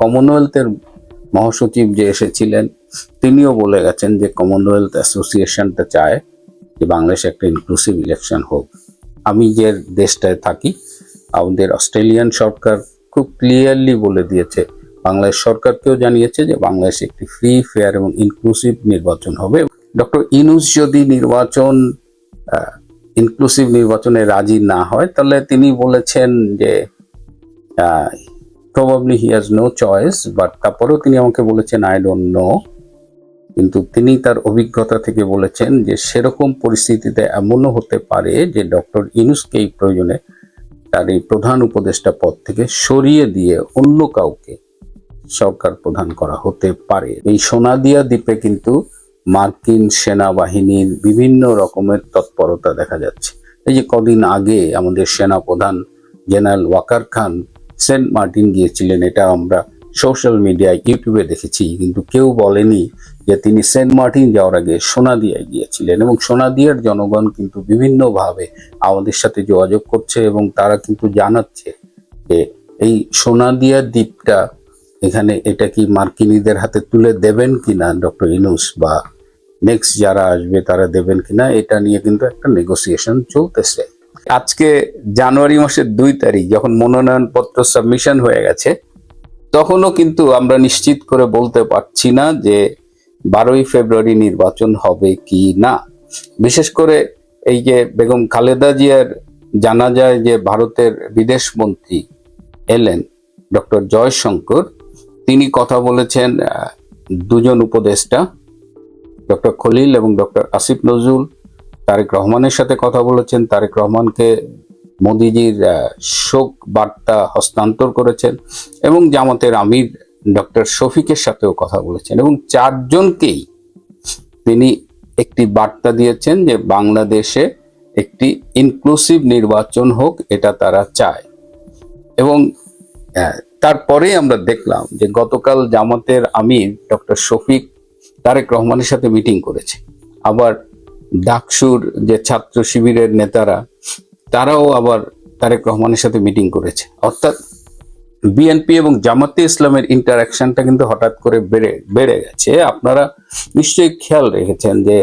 কমনওয়েলথের মহাসচিব যে এসেছিলেন তিনিও বলে গেছেন যে কমনওয়েলথ অ্যাসোসিয়েশনটা চায় যে বাংলাদেশে একটা ইনক্লুসিভ ইলেকশন হোক। আমি যে দেশটায় থাকি, আমাদের অস্ট্রেলিয়ান সরকার খুব ক্লিয়ারলি বলে দিয়েছে, বাংলাদেশ সরকারকেও জানিয়েছে যে বাংলাদেশে একটি ফ্রি, ফেয়ার এবং ইনক্লুসিভ নির্বাচন হবে। ডক্টর ইউনূস যদি ইনক্লুসিভ নির্বাচনে রাজি না হয়, তাহলে তিনি বলেছেন যে probably he has no choice, but তারপরেও তিনি আমাকে বলেছেন আই ডোন্ট নো। কিন্তু তিনি তার অভিজ্ঞতা থেকে বলেছেন যে সেরকম পরিস্থিতিতে এমনও হতে পারে যে ডক্টর ইউনূসকে এই প্রয়োজনে তার এই প্রধান উপদেষ্টা পদ থেকে সরিয়ে দিয়ে অন্য কাউকে সরকার প্রধান করা হতে পারে। এই সোনাদিয়া দ্বীপে কিন্তু মার্কিন সেনাবাহিনীর বিভিন্ন রকমের তৎপরতা দেখা যাচ্ছে। এই যে কদিন আগে আমাদের সেনা প্রধান জেনারেল ওয়াকার খান সেন্ট মার্টিন গিয়েছিলেন, এটা আমরা সোশ্যাল মিডিয়ায় ইউটিউবে দেখেছি, কিন্তু কেউ বলেনি যে তিনি সেন্ট মার্টিন যাওয়ার আগে সোনাদিয়ায় গিয়েছিলেন। এবং সোনাদিয়ার জনগণ কিন্তু বিভিন্নভাবে আমাদের সাথে যোগাযোগ করছে এবং তারা কিন্তু জানাচ্ছে যে এই সোনাদিয়া দ্বীপটা এখানে এটা কি মার্কিনীদের হাতে তুলে দেবেন কিনা ডক্টর ইউনূস, বা নেক্সট যারা আসবে তারা দেবেন কিনা, এটা নিয়ে কিন্তু একটা নেগোসিয়েশন চলতেছে। আজকে জানুয়ারি মাসের 2 তারিখ যখন মনোনয়নপত্র সাবমিশন হয়ে গেছে, তখনও কিন্তু আমরা নিশ্চিত করে বলতে পারছি না যে 12ই ফেব্রুয়ারি নির্বাচন হবে কি না। বিশেষ করে এই যে বেগম খালেদা জিয়ার জানা যায় যে ভারতের বিদেশ মন্ত্রী এলেন ডক্টর জয়শঙ্কর, তিনি কথা বলেছেন দুজন উপদেষ্টা ডক্টর খলিল এবং ডক্টর আসিফ নজরুল তারেক রহমানের সাথে কথা বলেছেন। তারেক রহমানকে মোদিজির শোক বার্তা হস্তান্তর করেছেন এবং জামাতের আমির ডক্টর শফিকের সাথেও কথা বলেছেন এবং 4 জনকেই তিনি একটি বার্তা দিয়েছেন যে বাংলাদেশে একটি ইনক্লুসিভ নির্বাচন হোক, এটা তারা চায়। এবং তারপরে আমরা দেখলাম যে গতকাল জামাতের আমির ডক্টর শফিক তারেক রহমানের সাথে মিটিং করেছে। আবার ডাকসুর যে ছাত্র শিবিরের নেতারা তারাও আবার তারেক রহমানের সাথে মিটিং করেছে। অর্থাৎ বিএনপি এবং জামাতে ইসলামের ইন্টারাকশনটা কিন্তু হঠাৎ করে বেড়ে গেছে। আপনারা নিশ্চয়ই খেয়াল রেখেছেন যে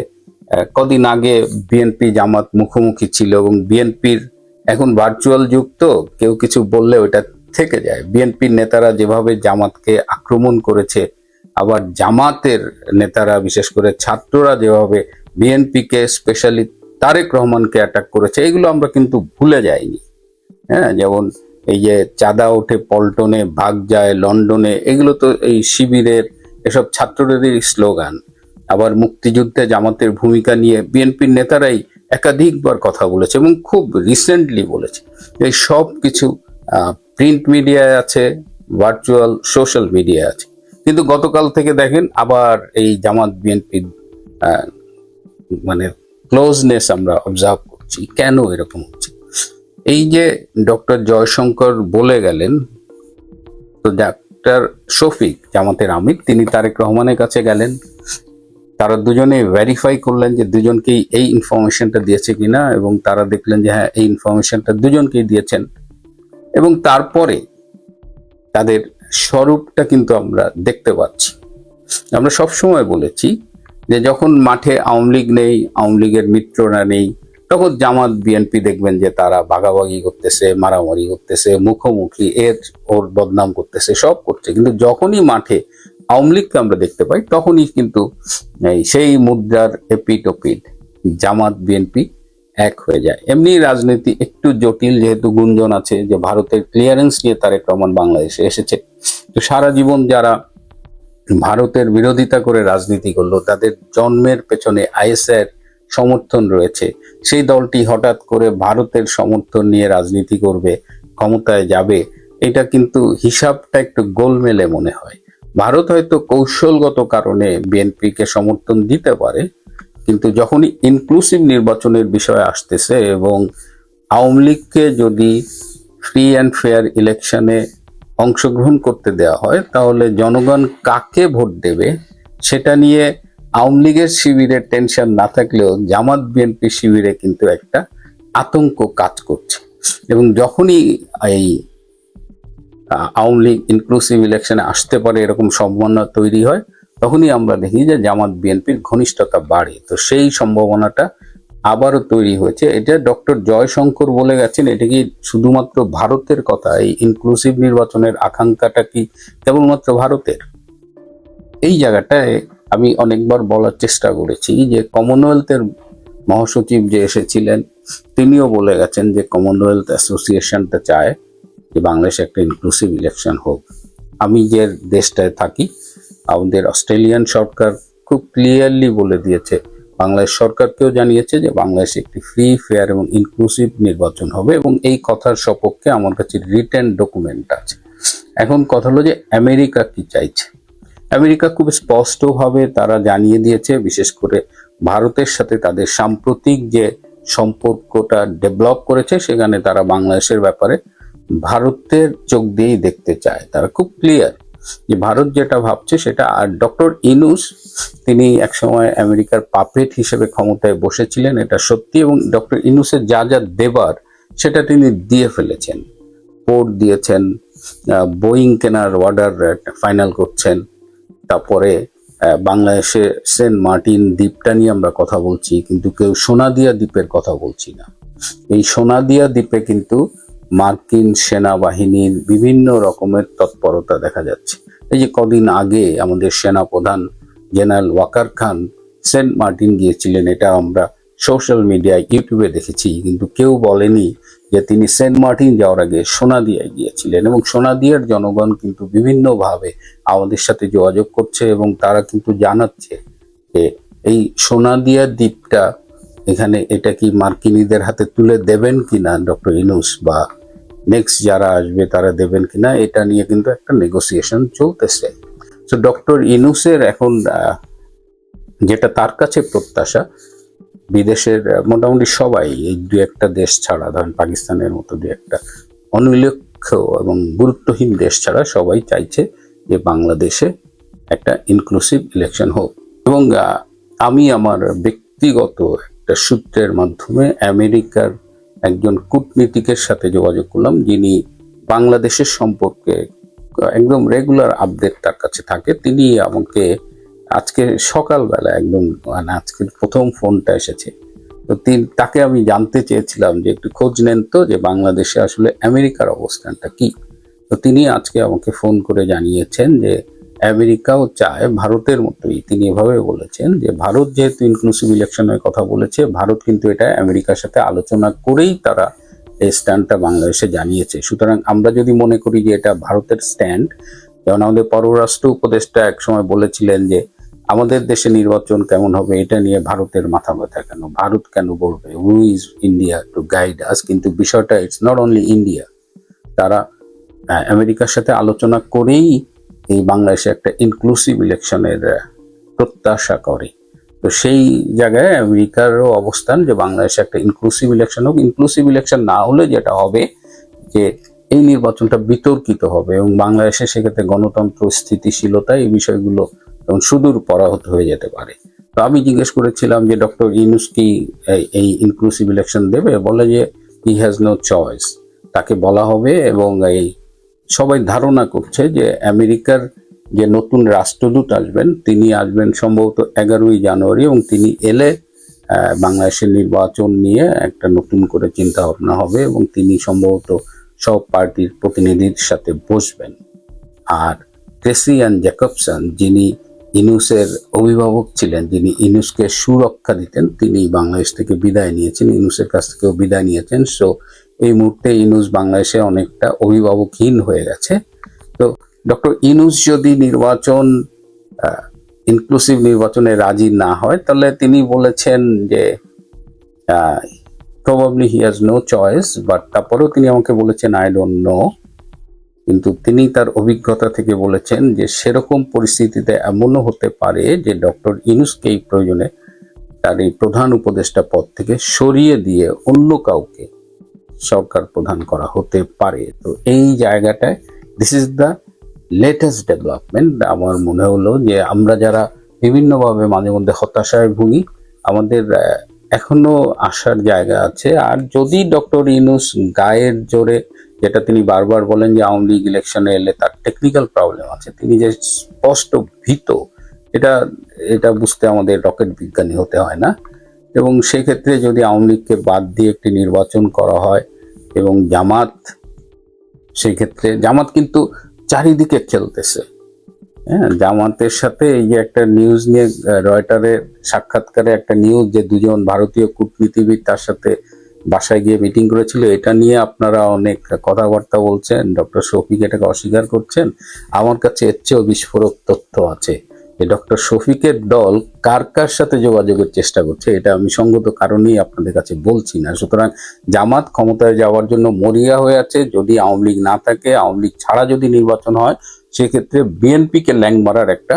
কদিন আগে বিএনপি জামাত মুখোমুখি ছিল এবং বিএনপির এখন ভার্চুয়াল যুগ, তো কেউ কিছু বললে ওটা থেকে যায়। বিএনপির নেতারা যেভাবে জামাতকে আক্রমণ করেছে, আবার জামাতের নেতারা বিশেষ করে ছাত্ররা যেভাবে বিএনপিকে স্পেশালি তারেক রহমানকে অ্যাটাক করেছে, এগুলো আমরা কিন্তু ভুলে যাইনি। হ্যাঁ, যেমন এই যে চাঁদা ওঠে পল্টনে, ভাগ যায় লন্ডনে, এগুলো তো এই শিবিরের এসব ছাত্রদেরই স্লোগান। আবার মুক্তিযুদ্ধে জামাতের ভূমিকা নিয়ে বিএনপির নেতারাই একাধিকবার কথা বলেছে এবং খুব রিসেন্টলি বলেছে। এই সব কিছু প্রিন্ট মিডিয়ায় আছে, ভার্চুয়াল সোশ্যাল মিডিয়ায় আছে। কিন্তু গতকাল থেকে দেখেন আবার এই জামাত বিএনপির মানে ক্লোজনেস আমরা অবজার্ভ করছি। কেন এরকম হচ্ছে? এই যে ডক্টর জয়শঙ্কর বলে গেলেন, তো ডাক্তার শফিক জামাতের আমির তিনি তারেক রহমানের কাছে গেলেন, তারা দুজনে ভেরিফাই করলেন যে দুজনকেই এই ইনফরমেশনটা দিয়েছে কিনা, এবং তারা দেখলেন যে হ্যাঁ, এই ইনফরমেশনটা দুজনকেই দিয়েছেন। এবং তারপরে তাদের স্বরূপটা কিন্তু আমরা দেখতে পাচ্ছি। আমরা সবসময় বলেছি যে যখন মাঠে আওয়ামী লীগ নেই, আওয়ামী লীগের মিত্ররা নেই, তখন জামাত বিএনপি দেখবেন যে তারা ভাগাভাগি করতেছে, মারামারি করতেছে, মুখোমুখি ওর বদনাম করতেছে, সব করছে। কিন্তু যখনই মাঠে আওয়ামী লীগকে আমরা দেখতে পাই, তখনই কিন্তু সেই মুদ্রার এপিট ওপিট জামাত বিএনপি এক হয়ে যায়। এমনি রাজনীতি একটু জটিল, যেহেতু গুঞ্জন আছে যে ভারতের ক্লিয়ারেন্স নিয়ে তারেক রহমান বাংলাদেশে এসেছে। তো সারা জীবন যারা ভারতের বিরোধিতা করে রাজনীতি করলো, তাদের জন্মের পেছনে আইএসআইয়ের সমর্থন রয়েছে। সেই দলটি হঠাৎ করে ভারতের সমর্থন নিয়ে রাজনীতি করবে, ক্ষমতায় যাবে, এটা কিন্তু হিসাবটা একটু গোলমেলে মনে হয়। ভারত হয়তো কৌশলগত কারণে বিএনপিকে সমর্থন দিতে পারে, কিন্তু যখনই ইনক্লুসিভ নির্বাচনের বিষয় আসতেছে এবং আওয়ামী লীগকে যদি ফ্রি অ্যান্ড ফেয়ার ইলেকশনে অংশগ্রহণ করতে দেওয়া হয়, তাহলে জনগণ কাকে ভোট দেবে সেটা নিয়ে আওয়ামী লীগের শিবিরের টেনশন না থাকলেও জামাত বিএনপি শিবিরে কিন্তু একটা আতঙ্ক কাজ করছে। এবং যখনই এই আওয়ামী লীগ ইনক্লুসিভ ইলেকশনে আসতে পারে এরকম সম্ভাবনা তৈরি হয়, তখনই আমরা দেখি যে জামাত বিএনপির ঘনিষ্ঠতা বাড়ে। তো সেই সম্ভাবনাটা আবারও তৈরি হয়েছে। এটা ডক্টর জয়শঙ্কর বলে গেছেন, এটা কি শুধুমাত্র ভারতের কথা? এই ইনক্লুসিভ নির্বাচনের আকাঙ্ক্ষাটা কি কেবলমাত্র ভারতের? এই জায়গাটায় আমি অনেকবার বলার চেষ্টা করেছি যে কমনওয়েলথের মহাসচিব যে এসেছিলেন তিনিও বলে গেছেন যে কমনওয়েলথ অ্যাসোসিয়েশনটা চায় যে বাংলাদেশে একটা ইনক্লুসিভ ইলেকশন হোক। আমি যে দেশটায় থাকি, আমাদের অস্ট্রেলিয়ান সরকার খুব ক্লিয়ারলি বলে দিয়েছে, বাংলাদেশ সরকারকেও জানিয়েছে যে বাংলাদেশে একটি ফ্রি, ফেয়ার এবং ইনক্লুসিভ নির্বাচন হবে, এবং এই কথার সপক্ষে আমার কাছে রিটেন ডকুমেন্ট আছে। এখন কথা হলো যে আমেরিকা কি চাইছে। আমেরিকা খুব স্পষ্টভাবে তারা জানিয়ে দিয়েছে, বিশেষ করে ভারতের সাথে তাদের সাম্প্রতিক যে সম্পর্কটা ডেভেলপ করেছে সেখানে তারা বাংলাদেশের ব্যাপারে ভারতের চোখ দিয়েই দেখতে চায়। তারা খুব ক্লিয়ার যে ভারত যেটা ভাবছে সেটা। আর ডক্টর ইনুস তিনি একসময় আমেরিকার পাপেট হিসেবে ক্ষমতায় বসেছিলেন, এটা সত্যি, এবং ডক্টর ইনুসের যা যা দেবার সেটা তিনি দিয়ে ফেলেছেন। পোর্ট দিয়েছেন, বোয়িং কেনার অর্ডার ফাইনাল করছেন, তারপরে বাংলাদেশে সেন্ট মার্টিন দ্বীপটা নিয়ে আমরা কথা বলছি, কিন্তু কেউ সোনাদিয়া দ্বীপের কথা বলছি না। এই সোনাদিয়া দ্বীপে কিন্তু মার্কিন সেনাবাহিনীর বিভিন্ন রকমের তৎপরতা দেখা যাচ্ছে। এই যে কদিন আগে আমাদের সেনাপ্রধান জেনারেল ওয়াকার খান সেন্ট মার্টিন গিয়েছিলেন, এটা আমরা সোশ্যাল মিডিয়ায় ইউটিউবে দেখেছি, কিন্তু কেউ বলেনি যে তিনি সেন্ট মার্টিন যাওয়ার আগে সোনাদিয়ায় গিয়েছিলেন। এবং সোনাদিয়ার জনগণ কিন্তু বিভিন্নভাবে আমাদের সাথে যোগাযোগ করছে এবং তারা কিন্তু জানাচ্ছে যে এই সোনাদিয়া দ্বীপটা এখানে এটা কি মার্কিনীদের হাতে তুলে দেবেন কিনা ডক্টর ইনুস, বা নেক্সট যারা আসবে তারা দেবেন কিনা, এটা নিয়ে কিন্তু একটা নেগোসিয়েশন চলতেছে। তো ডক্টর ইনুসের এখন যেটা তার কাছে প্রত্যাশা, বিদেশের মোটামুটি সবাই, এই দু একটা দেশ ছাড়া, ধরেন পাকিস্তানের মতো দু একটা অনুল্লেখ্য এবং গুরুত্বহীন দেশ ছাড়া সবাই চাইছে যে বাংলাদেশে একটা ইনক্লুসিভ ইলেকশন হোক। এবং আমি আমার ব্যক্তিগত একটা সূত্রের মাধ্যমে আমেরিকার একজন কূটনীতিকের সাথে যোগাযোগ করলাম, যিনি বাংলাদেশের সম্পর্কে একদম রেগুলার আপডেট তার কাছে থাকে। তিনি আমাকে আজকে সকালবেলা একদম, মানে আজকের প্রথম ফোনটা এসেছে, তো তাকে আমি জানতে চেয়েছিলাম যে একটু খোঁজ নেন তো যে বাংলাদেশে আসলে আমেরিকার অবস্থানটা কি। তো তিনি আজকে আমাকে ফোন করে জানিয়েছেন যে আমেরিকাও চায় ভারতের মতোই। তিনি এভাবে বলেছেন যে ভারত যেহেতু ইনক্লুসিভ ইলেকশনের কথা বলেছে, ভারত কিন্তু এটা আমেরিকার সাথে আলোচনা করেই তারা এই স্ট্যান্ডটা বাংলাদেশে জানিয়েছে। সুতরাং আমরা যদি মনে করি যে এটা ভারতের স্ট্যান্ড, যেমন আমাদের পররাষ্ট্র উপদেষ্টা একসময় বলেছিলেন যে আমাদের দেশে নির্বাচন কেমন হবে এটা নিয়ে ভারতের মাথা ব্যথা কেন, ভারত কেন বলবে, who is India to guide আস। কিন্তু বিষয়টা ইটস নট অনলি ইন্ডিয়া, তারা আমেরিকার সাথে আলোচনা করেই এই বাংলাদেশে একটা ইনক্লুসিভ ইলেকশনের প্রত্যাশা করে। তো সেই জায়গায় আমেরিকারও অবস্থান যে বাংলাদেশে একটা ইনক্লুসিভ ইলেকশন হোক। ইনক্লুসিভ ইলেকশন না হলে যেটা হবে যে এই নির্বাচনটা বিতর্কিত হবে এবং বাংলাদেশে সেক্ষেত্রে গণতন্ত্র, স্থিতিশীলতা, এই বিষয়গুলো এবং সুদূর পরাহত হয়ে যেতে পারে। তো আমি জিজ্ঞেস করেছিলাম যে ডক্টর ইউনূস কি এই ইনক্লুসিভ ইলেকশন দেবে? বলে যে হি হ্যাজ নো চয়েস, তাকে বলা হবে। এবং এই সবাই ধারণা করছে যে আমেরিকার যে নতুন রাষ্ট্রদূত আসবেন, তিনি আসবেন সম্ভবত 11ই জানুয়ারি, এবং তিনি এলে বাংলাদেশের নির্বাচন নিয়ে একটা নতুন করে চিন্তা ভাবনা হবে এবং তিনি সম্ভবত সব পার্টির প্রতিনিধির সাথে বসবেন। আর ক্রেসিয়ান জ্যাকবসন, যিনি ইনুসের অভিভাবক ছিলেন, যিনি ইনুসকে সুরক্ষা দিতেন, তিনি বাংলাদেশ থেকে বিদায় নিয়েছেন, ইনুসের কাছ থেকেও বিদায় নিয়েছেন। সো এই মুহূর্তে ইনুস বাংলাদেশে অনেকটা অভিভাবকহীন হয়ে গেছে। তো ডক্টর ইনুস যদি নির্বাচন ইনক্লুসিভ নির্বাচনে রাজি না হয়, তাহলে তিনি বলেছেন যে probably he has no choice, but তারপরেও তিনি আমাকে বলেছেন আই ডোন্ট নো। কিন্তু তিনি তার অভিজ্ঞতা থেকে বলেছেন যে সেরকম পরিস্থিতিতে এমনও হতে পারে যে ডক্টর ইনুসকে এই প্রয়োজনে তার এই প্রধান উপদেষ্টা পদ থেকে সরিয়ে দিয়ে অন্য কাউকে সরকার প্রধান করা হতে পারে। তো এই জায়গাটায় this is the latest development. আমার মনে হলো যে আমরা যারা বিভিন্নভাবে মাঝে মধ্যে হতাশায় ভুগি, আমাদের এখনো আসার জায়গা আছে। আর যদি ডক্টর ইউনূস গায়ের জোরে যেটা তিনি বারবার বলেন যে আওয়ামী লীগ ইলেকশনে এলে তার টেকনিক্যাল প্রবলেম আছে, তিনি যে স্পষ্ট ভীত, এটা এটা বুঝতে আমাদের রকেট বিজ্ঞানী হতে হয় না। এবং সেক্ষেত্রে যদি আওয়ামী লীগকে বাদ দিয়ে একটি নির্বাচন করা হয় এবং জামাত, সেই ক্ষেত্রে জামাত কিন্তু চারিদিকে খেলতেছে। হ্যাঁ, জামাতের সাথে এই যে একটা নিউজ নিয়ে রয়টারের সাক্ষাৎকারে একটা নিউজ যে দুজন ভারতীয় কূটনীতিবিদ তার সাথে বাসায় গিয়ে মিটিং করেছিল, এটা নিয়ে আপনারা অনেক কথাবার্তা বলছেন, ডক্টর শফিক এটাকে অস্বীকার করছেন। আমার কাছে এর চেয়েও বিস্ফোরক তথ্য আছে যে ডক্টর শফিকের দল কার কার সাথে যোগাযোগের চেষ্টা করছে, এটা আমি সঙ্গত কারণেই আপনাদের কাছে বলছি না। সুতরাং জামাত ক্ষমতায় যাওয়ার জন্য মরিয়া হয়ে আছে। যদি আওয়ামী লীগ না থাকে, আওয়ামী লীগ ছাড়া যদি নির্বাচন হয়, সেক্ষেত্রে বিএনপিকে ল্যাং মারার একটা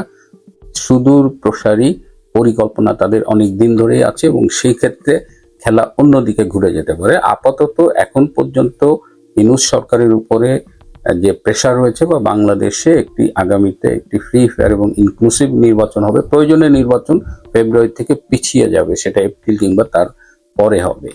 সুদূর প্রসারী পরিকল্পনা তাদের অনেক দিন ধরেই আছে এবং সেই ক্ষেত্রে খেলা অন্যদিকে ঘুরে যেতে পারে। আপাতত এখন পর্যন্ত ইউনূস সরকারের উপরে যে প্রেশার রয়েছে বা বাংলাদেশে একটি আগামীতে একটি ফ্রি ফেয়ার এবং ইনক্লুসিভ নির্বাচন হবে, প্রয়োজনে নির্বাচন ফেব্রুয়ারি থেকে পিছিয়ে যাবে, সেটা এপ্রিল কিংবা তার পরে হবে।